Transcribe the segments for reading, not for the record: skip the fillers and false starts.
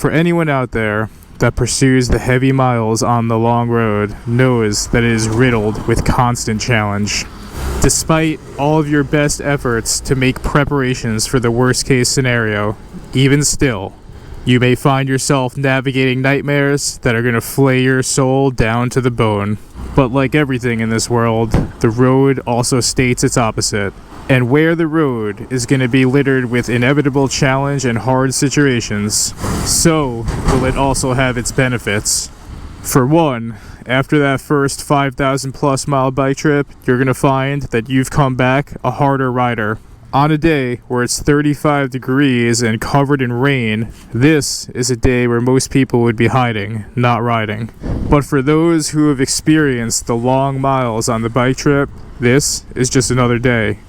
for anyone out there that pursues the heavy miles on the long road knows that it is riddled with constant challenge. Despite all of your best efforts to make preparations for the worst case scenario, even still, you may find yourself navigating nightmares that are going to flay your soul down to the bone. But like everything in this world, the road also states its opposite. And where the road is going to be littered with inevitable challenge and hard situations, so will it also have its benefits. For one, after that first 5,000 plus mile bike trip, you're going to find that you've come back a harder rider. On a day where it's 35 degrees and covered in rain, this is a day where most people would be hiding, not riding. But for those who have experienced the long miles on the bike trip, this is just another day.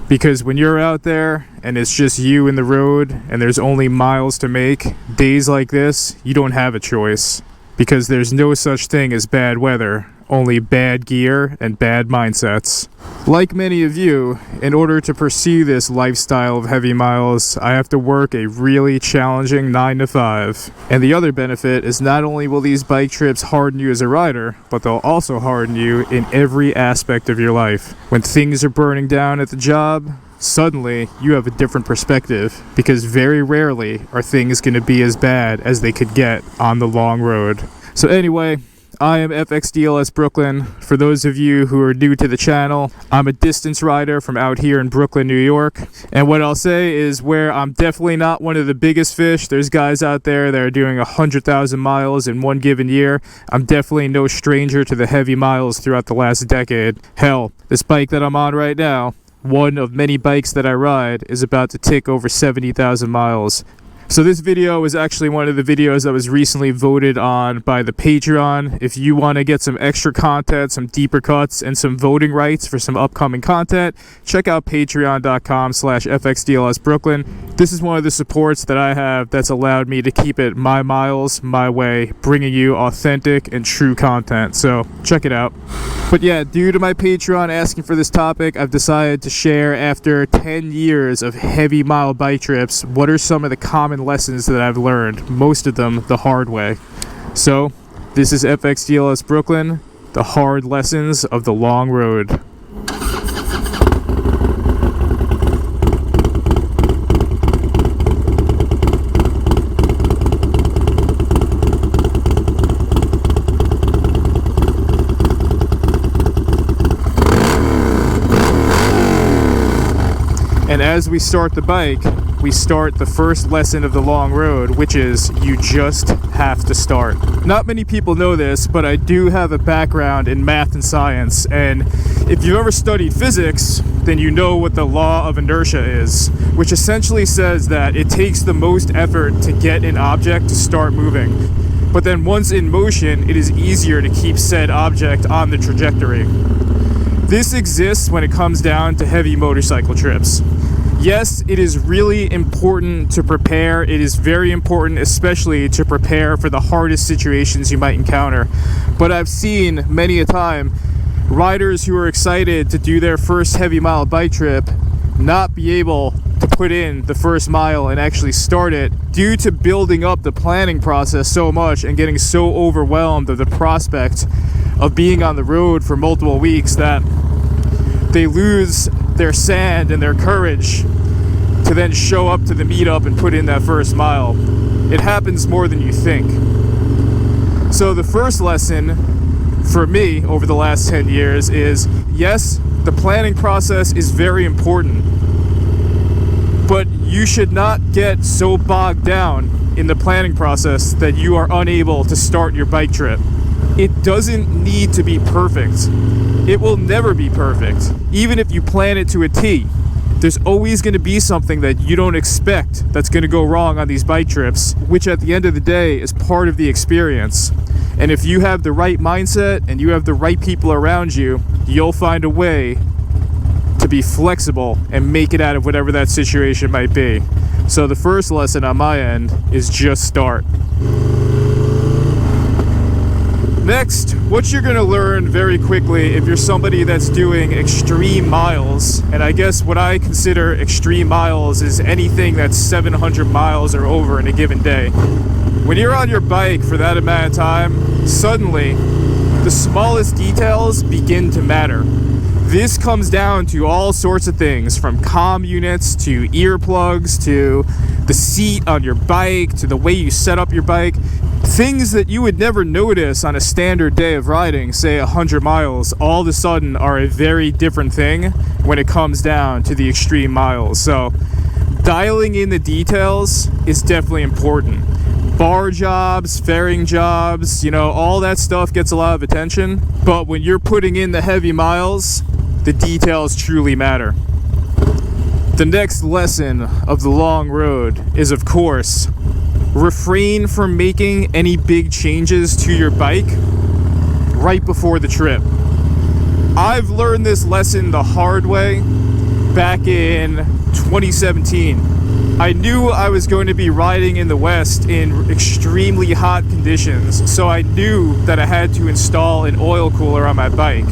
Because when you're out there and it's just you in the road and there's only miles to make, days like this, you don't have a choice. Because there's no such thing as bad weather, only bad gear and bad mindsets. Like many of you, in order to pursue this lifestyle of heavy miles, I have to work a really challenging 9 to 5. And the other benefit is not only will these bike trips harden you as a rider, but they'll also harden you in every aspect of your life. When things are burning down at the job, suddenly you have a different perspective, because very rarely are things going to be as bad as they could get on the long road. So anyway, I am FXDLSBROOKLYN. For those of you who are new to the channel, I'm a distance rider from out here in Brooklyn, New York. And what I'll say is where I'm definitely not one of the biggest fish, there's guys out there that are doing 100,000 miles in one given year. I'm definitely no stranger to the heavy miles throughout the last decade. Hell, this bike that I'm on right now, one of many bikes that I ride, is about to tick over 70,000 miles. So this video is actually one of the videos that was recently voted on by the Patreon. If you want to get some extra content, some deeper cuts, and some voting rights for some upcoming content, check out patreon.com/FXDLSBROOKLYN. This is one of the supports that I have that's allowed me to keep it my miles, my way, bringing you authentic and true content. So check it out. But yeah, due to my Patreon asking for this topic, I've decided to share, after 10 years of heavy mile bike trips, what are some of the common lessons that I've learned, most of them the hard way. So this is FXDLSBROOKLYN, the hard lessons of the long road. And as we start the bike, we start the first lesson of the long road, which is you just have to start. Not many people know this, but I do have a background in math and science, and if you've ever studied physics, then you know what the law of inertia is, which essentially says that it takes the most effort to get an object to start moving. But then once in motion, it is easier to keep said object on the trajectory. This exists when it comes down to heavy motorcycle trips. Yes, it is really important to prepare. It is very important, especially to prepare for the hardest situations you might encounter. But I've seen many a time riders who are excited to do their first heavy mile bike trip not be able to put in the first mile and actually start it due to building up the planning process so much and getting so overwhelmed of the prospect of being on the road for multiple weeks that they lose their sand and their courage to then show up to the meetup and put in that first mile. It happens more than you think. So the first lesson for me over the last 10 years is, yes, the planning process is very important, but you should not get so bogged down in the planning process that you are unable to start your bike trip. It doesn't need to be perfect. It will never be perfect. Even if you plan it to a T, there's always going to be something that you don't expect that's going to go wrong on these bike trips, which at the end of the day is part of the experience. And if you have the right mindset and you have the right people around you, you'll find a way to be flexible and make it out of whatever that situation might be. So the first lesson on my end is just start. Next, what you're going to learn very quickly if you're somebody that's doing extreme miles, and I guess what I consider extreme miles is anything that's 700 miles or over in a given day. when you're on your bike for that amount of time, suddenly the smallest details begin to matter. This comes down to all sorts of things, from comm units to earplugs to the seat on your bike to the way you set up your bike. Things that you would never notice on a standard day of riding, say 100 miles, all of a sudden are a very different thing when it comes down to the extreme miles. So dialing in the details is definitely important. Bar jobs, fairing jobs, all that stuff gets a lot of attention. But when you're putting in the heavy miles, the details truly matter. The next lesson of the long road is, of course, refrain from making any big changes to your bike right before the trip. I've learned this lesson the hard way back in 2017. I knew I was going to be riding in the West in extremely hot conditions, so I knew that I had to install an oil cooler on my bike.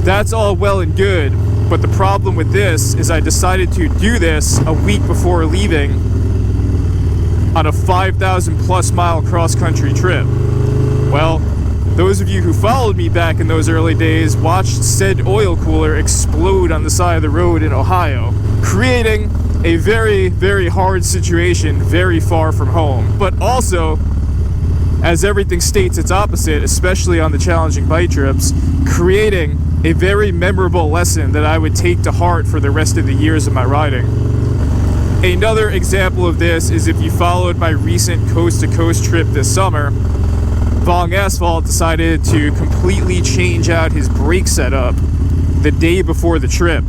That's all well and good, but the problem with this is I decided to do this a week before leaving on a 5,000 plus mile cross-country trip. Well, those of you who followed me back in those early days watched said oil cooler explode on the side of the road in Ohio, creating a very, very hard situation very far from home. But also, as everything states its opposite, especially on the challenging bike trips, creating a very memorable lesson that I would take to heart for the rest of the years of my riding. Another example of this is if you followed my recent coast-to-coast trip this summer, Vong Asphalt decided to completely change out his brake setup the day before the trip.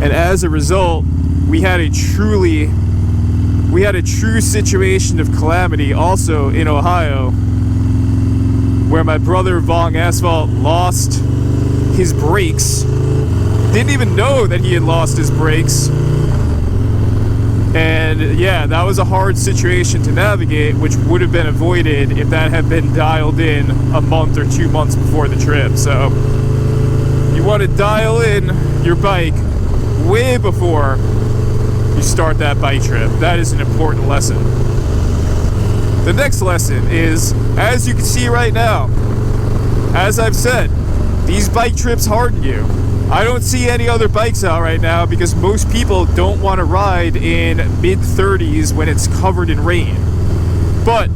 And as a result, we had a true situation of calamity also in Ohio, where my brother Vong Asphalt lost his brakes. Didn't even know that he had lost his brakes. And yeah, that was a hard situation to navigate, which would have been avoided if that had been dialed in a month or 2 months before the trip. So you want to dial in your bike way before you start that bike trip. That is an important lesson. The next lesson is, as you can see right now, as I've said, these bike trips harden you. I don't see any other bikes out right now because most people don't want to ride in mid-30s when it's covered in rain. But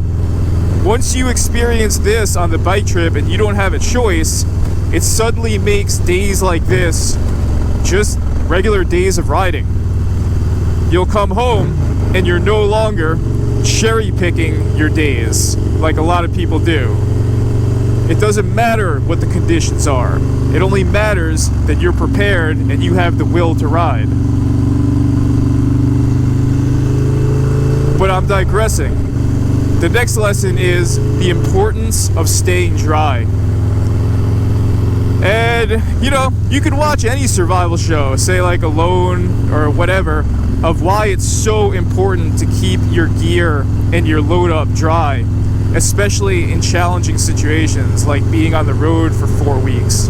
once you experience this on the bike trip and you don't have a choice, it suddenly makes days like this just regular days of riding. You'll come home and you're no longer cherry picking your days like a lot of people do. It doesn't matter what the conditions are. It only matters that you're prepared and you have the will to ride. But I'm digressing. The next lesson is the importance of staying dry. And, you can watch any survival show, say like Alone or whatever, of why it's so important to keep your gear and your load up dry, especially in challenging situations like being on the road for 4 weeks.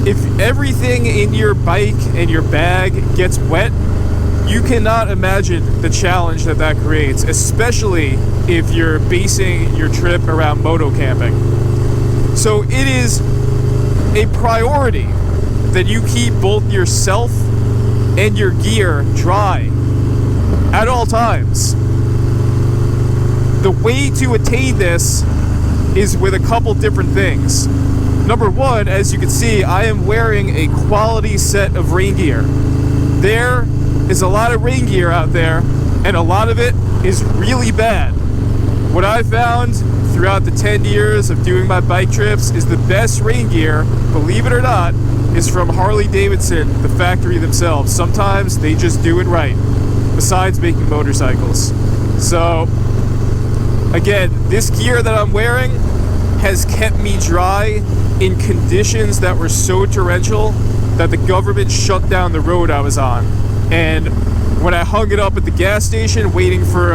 If everything in your bike and your bag gets wet, you cannot imagine the challenge that creates, especially if you're basing your trip around moto camping. So it is a priority that you keep both yourself and your gear dry at all times. The way to attain this is with a couple different things. Number one, as you can see, I am wearing a quality set of rain gear. There is a lot of rain gear out there, and a lot of it is really bad. What I found throughout the 10 years of doing my bike trips is the best rain gear, believe it or not, is from Harley Davidson, the factory themselves. Sometimes they just do it right, besides making motorcycles. So, again, this gear that I'm wearing has kept me dry in conditions that were so torrential that the government shut down the road I was on. And when I hung it up at the gas station waiting for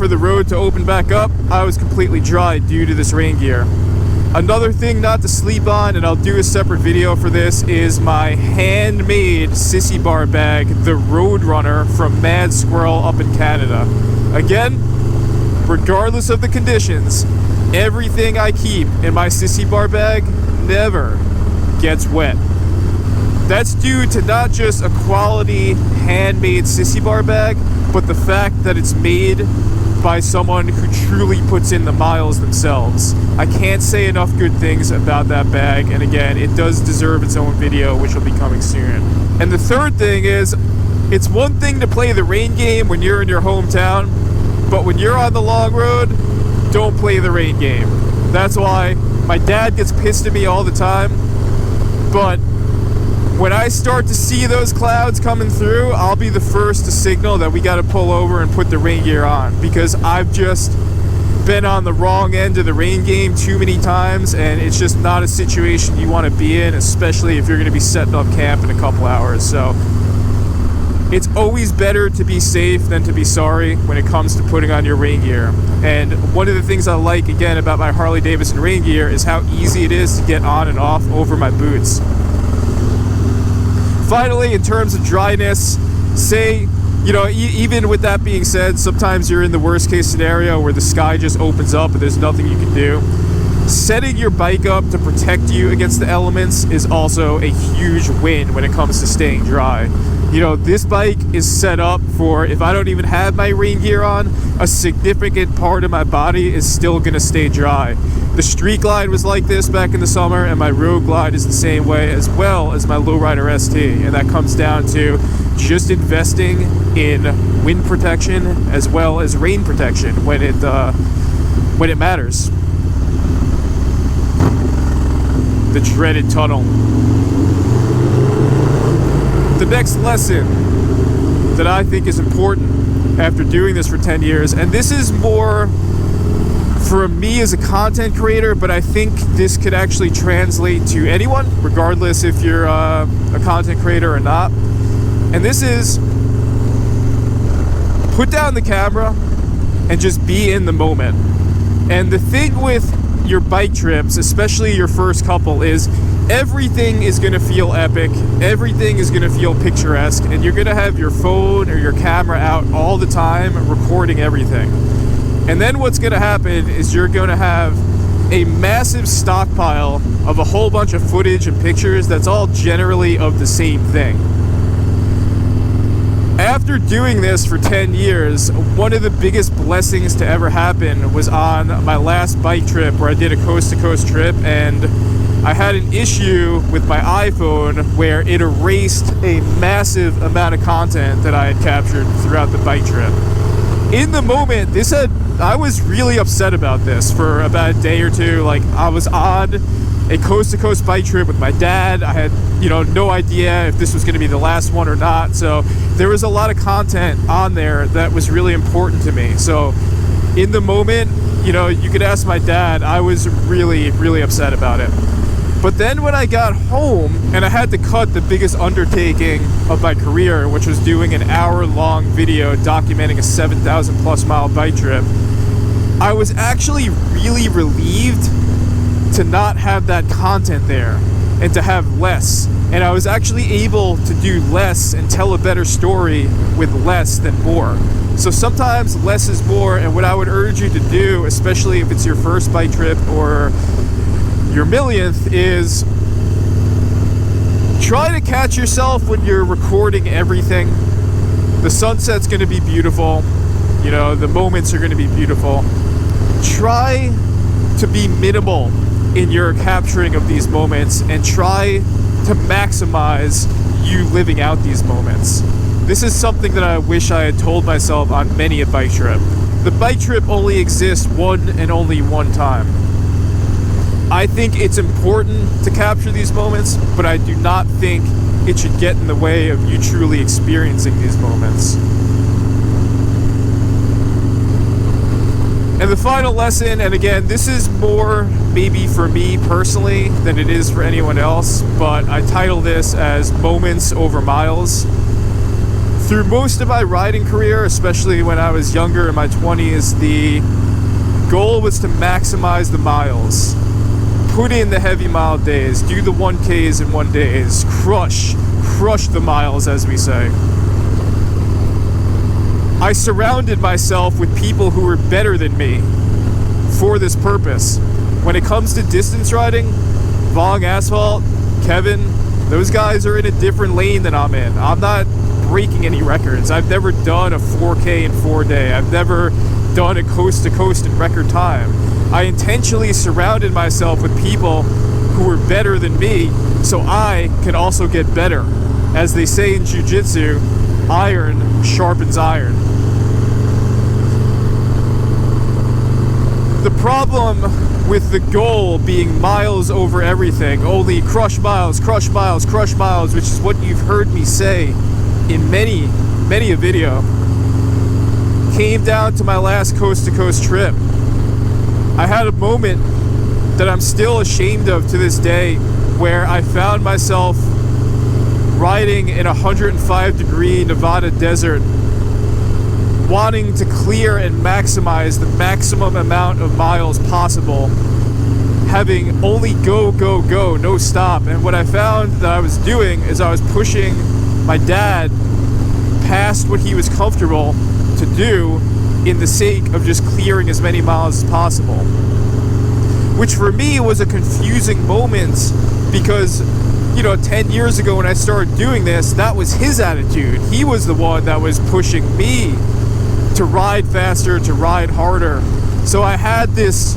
the road to open back up, I was completely dry due to this rain gear. Another thing not to sleep on, and I'll do a separate video for this, is my handmade sissy bar bag, the Roadrunner from Mad Squirrel up in Canada. Again, regardless of the conditions, everything I keep in my sissy bar bag never gets wet. That's due to not just a quality handmade sissy bar bag, but the fact that it's made by someone who truly puts in the miles themselves. I can't say enough good things about that bag, and again, it does deserve its own video, which will be coming soon. And the third thing is, it's one thing to play the rain game when you're in your hometown, but when you're on the long road, don't play the rain game. That's why my dad gets pissed at me all the time, but when I start to see those clouds coming through, I'll be the first to signal that we got to pull over and put the rain gear on, because I've just been on the wrong end of the rain game too many times, and it's just not a situation you want to be in, especially if you're going to be setting up camp in a couple hours. So it's always better to be safe than to be sorry when it comes to putting on your rain gear. And one of the things I like, again, about my Harley Davidson rain gear is how easy it is to get on and off over my boots. Finally, in terms of dryness, say, you know, even with that being said, sometimes you're in the worst case scenario where the sky just opens up and there's nothing you can do. Setting your bike up to protect you against the elements is also a huge win when it comes to staying dry. You know, this bike is set up for, if I don't even have my rain gear on, a significant part of my body is still gonna stay dry. The Street Glide was like this back in the summer, and my Road Glide is the same way, as well as my Lowrider ST. And that comes down to just investing in wind protection as well as rain protection when it matters. The dreaded tunnel. The next lesson that I think is important after doing this for 10 years, and this is more for me as a content creator, but I think this could actually translate to anyone, regardless if you're a content creator or not. And this is, put down the camera and just be in the moment. And the thing with your bike trips, especially your first couple, is everything is going to feel epic, everything is going to feel picturesque, and you're going to have your phone or your camera out all the time recording everything. And then what's going to happen is you're going to have a massive stockpile of a whole bunch of footage and pictures that's all generally of the same thing. After doing this for 10 years, one of the biggest blessings to ever happen was on my last bike trip where I did a coast-to-coast trip, and I had an issue with my iPhone where it erased a massive amount of content that I had captured throughout the bike trip. In the moment, I was really upset about this for about a day or two. Like, I was on a coast-to-coast bike trip with my dad. I had, no idea if this was going to be the last one or not. So there was a lot of content on there that was really important to me. So in the moment, you could ask my dad, I was really, really upset about it. But then when I got home and I had to cut the biggest undertaking of my career, which was doing an hour-long video documenting a 7,000 plus mile bike trip, I was actually really relieved to not have that content there and to have less. And I was actually able to do less and tell a better story with less than more. So sometimes less is more, and what I would urge you to do, especially if it's your first bike trip or your millionth, is try to catch yourself when you're recording everything. The sunset's going to be beautiful. The moments are going to be beautiful. Try to be minimal in your capturing of these moments and try to maximize you living out these moments. This is something that I wish I had told myself on many a bike trip. The bike trip only exists one and only one time. I think it's important to capture these moments, but I do not think it should get in the way of you truly experiencing these moments. And the final lesson, and again, this is more maybe for me personally than it is for anyone else, but I title this as Moments Over Miles. Through most of my riding career, especially when I was younger in my 20s, the goal was to maximize the miles. Put in the heavy mile days, do the 1Ks in 1 days, crush the miles, as we say. I surrounded myself with people who were better than me for this purpose. When it comes to distance riding, Vong Asphalt, Kevin, those guys are in a different lane than I'm in. I'm not breaking any records. I've never done a 4K in 4 day. I've never done a coast to coast in record time. I intentionally surrounded myself with people who were better than me so I can also get better. As they say in jiu-jitsu, iron sharpens iron. The problem with the goal being miles over everything, only crush miles, crush miles, crush miles, which is what you've heard me say in many a video, came down to my last coast-to-coast trip. I had a moment that I'm still ashamed of to this day, where I found myself riding in a 105-degree Nevada desert, wanting to clear and maximize the maximum amount of miles possible, having only go, go, go, no stop. And what I found that I was doing is I was pushing my dad past what he was comfortable to do in the sake of just clearing as many miles as possible. Which for me was a confusing moment because, 10 years ago when I started doing this, that was his attitude. He was the one that was pushing me to ride faster, to ride harder. So I had this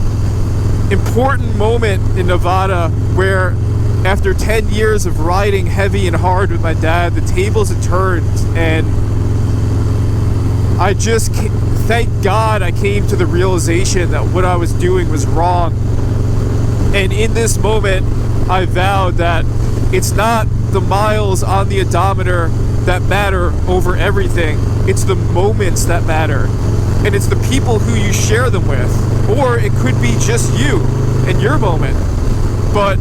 important moment in Nevada where after 10 years of riding heavy and hard with my dad, the tables had turned, and I just, thank God I came to the realization that what I was doing was wrong. And in this moment, I vowed that it's not the miles on the odometer that matter over everything. It's the moments that matter. And it's the people who you share them with. Or it could be just you and your moment. But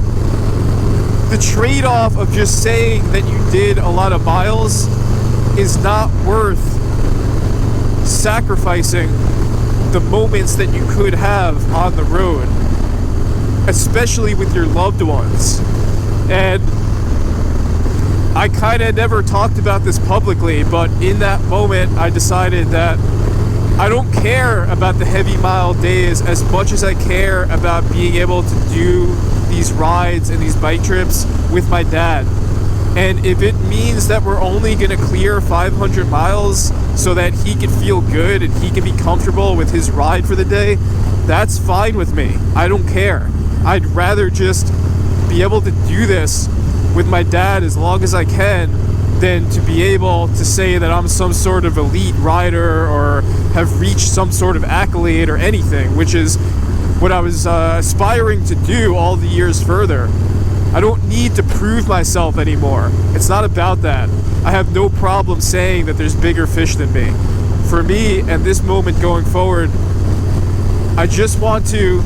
the trade-off of just saying that you did a lot of miles is not worth sacrificing the moments that you could have on the road, especially with your loved ones. And I kind of never talked about this publicly, but in that moment I decided that I don't care about the heavy mile days as much as I care about being able to do these rides and these bike trips with my dad. And if it means that we're only going to clear 500 miles so that he can feel good and he can be comfortable with his ride for the day, that's fine with me. I don't care. I'd rather just be able to do this with my dad as long as I can than to be able to say that I'm some sort of elite rider or have reached some sort of accolade or anything, which is what I was aspiring to do all the years further. I don't need to prove myself anymore. It's not about that. I have no problem saying that there's bigger fish than me. For me, and this moment going forward, I just want to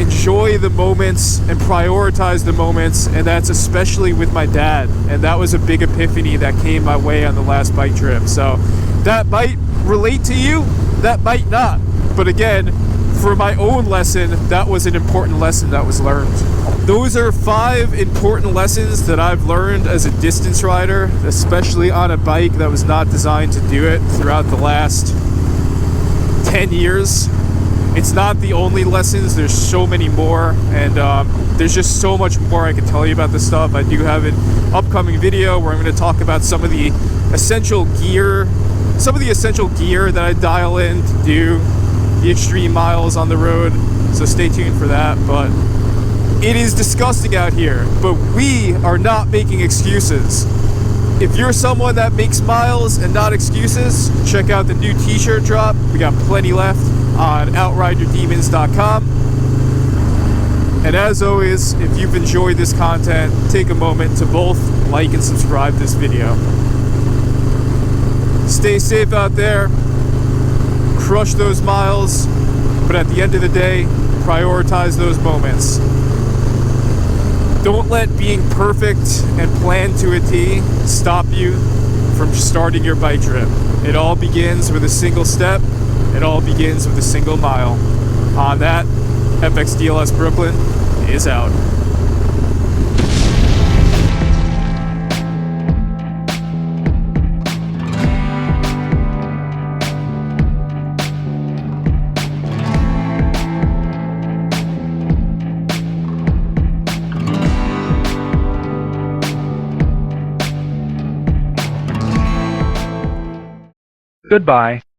enjoy the moments and prioritize the moments, and that's especially with my dad. And that was a big epiphany that came my way on the last bike trip. So that might relate to you, that might not. But again, for my own lesson, that was an important lesson that was learned. Those are 5 important lessons that I've learned as a distance rider, especially on a bike that was not designed to do it throughout the last 10 years. It's not the only lessons, there's so many more, and there's just so much more I can tell you about this stuff. I do have an upcoming video where I'm going to talk about some of the essential gear that I dial in to do the extreme miles on the road, so stay tuned for that. But it is disgusting out here, but we are not making excuses. If you're someone that makes miles and not excuses, check out the new t-shirt drop. We got plenty left on outrideyourdemons.com. And as always, if you've enjoyed this content, take a moment to both like and subscribe this video. Stay safe out there, crush those miles, but at the end of the day, prioritize those moments. Don't let being perfect and planned to a T stop you from starting your bike trip. It all begins with a single step. It all begins with a single mile. On that, FXDLS Brooklyn is out. Goodbye.